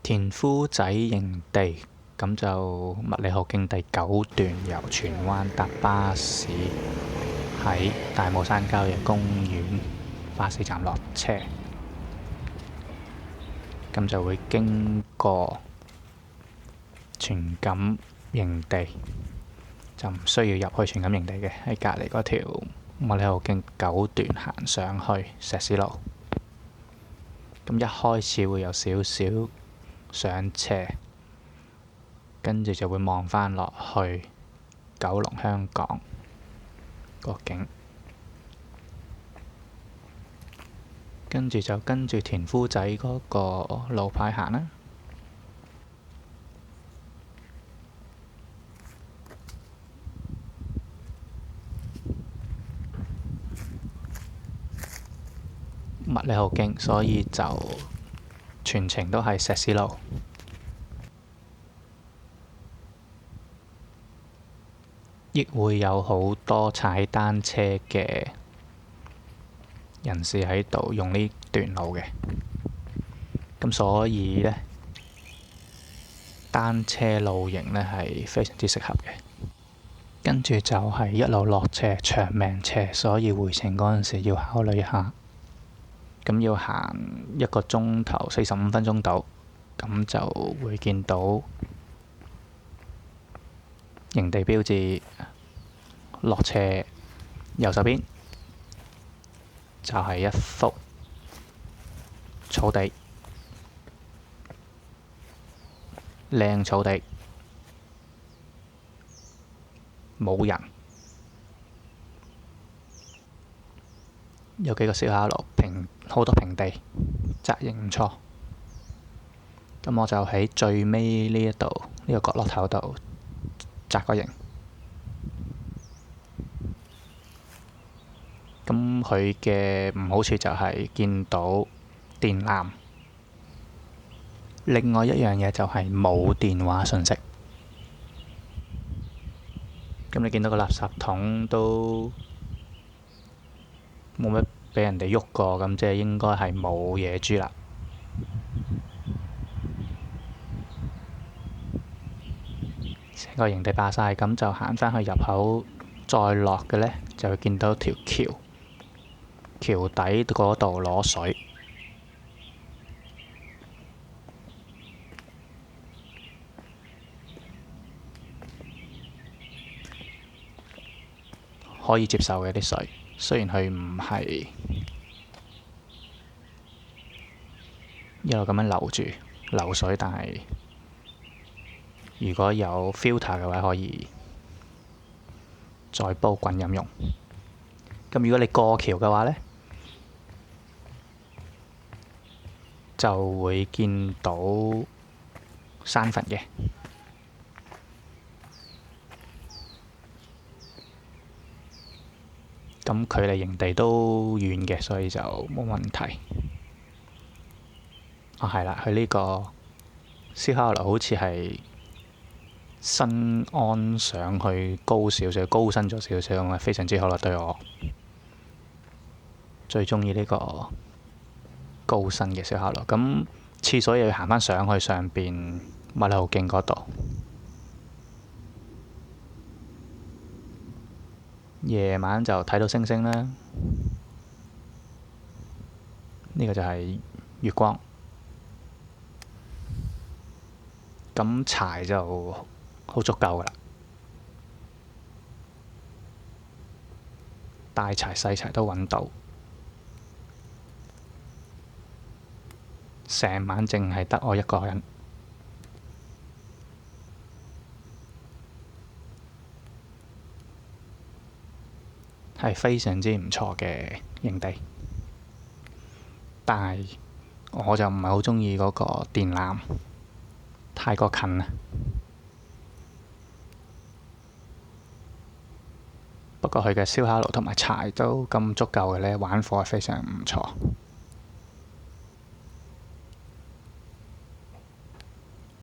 田夫仔營地，咁就麥理浩徑第9段由荃灣搭巴士喺大帽山郊野公園巴士站落車，咁就會經過荃錦營地，就唔需要入去荃錦營地嘅，喺隔離嗰條麥理浩徑9段行上去石屎路。咁一開始會有少少上斜，跟住就會望返落去九龍香港個景，跟住就跟住田夫仔嗰個路牌行啦。麥理浩徑，所以就全程都係石屎路。亦會有好多踩單車嘅人士喺度用呢段路嘅，咁所以呢，單車露營呢係非常之適合嘅。跟住就係一路落斜，長命斜，所以回程嗰陣時要考慮下。咁要行1個鐘頭45分鐘到，咁就會見到營地標誌。落斜右手邊就係一幅草地，靚草地，冇人，有幾個燒烤爐，好多平地，紮營唔錯。咁我就喺最尾呢一度呢個角落頭度紮個營。咁佢嘅唔好處就係見到電纜，另外一樣嘢就係冇電話訊息。咁你見到個垃圾桶都冇乜俾人哋喐過，咁即係應該係冇野豬啦。成個營地霸晒，咁就行返去入口，再落嘅呢，就會見到條橋，橋底嗰度攞水。可以接受嘅啲水，雖然佢唔係一路咁樣流住流水，但係如果有 filter 嘅話，可以再煲滾飲用。咁如果你過橋嘅話呢，就會見到山墳嘅。咁距離營地都遠嘅，所以就冇問題。係啦，佢呢個燒烤爐好似係新安上去高少少，高身咗少少，咁非常之好啦，對我最中意呢個高身嘅燒烤爐。咁廁所又要行返上去上邊麥理浩徑嗰度。夜晚就睇到星星啦，呢個就係月光。咁柴就好足夠㗎啦，大柴細柴都揾到。成晚淨係得我一個人。係非常之唔錯嘅營地，但係我就唔係好鍾意嗰個電纜，太過近啦。不過佢嘅燒烤爐同埋柴都咁足夠嘅呢，玩火係非常唔錯。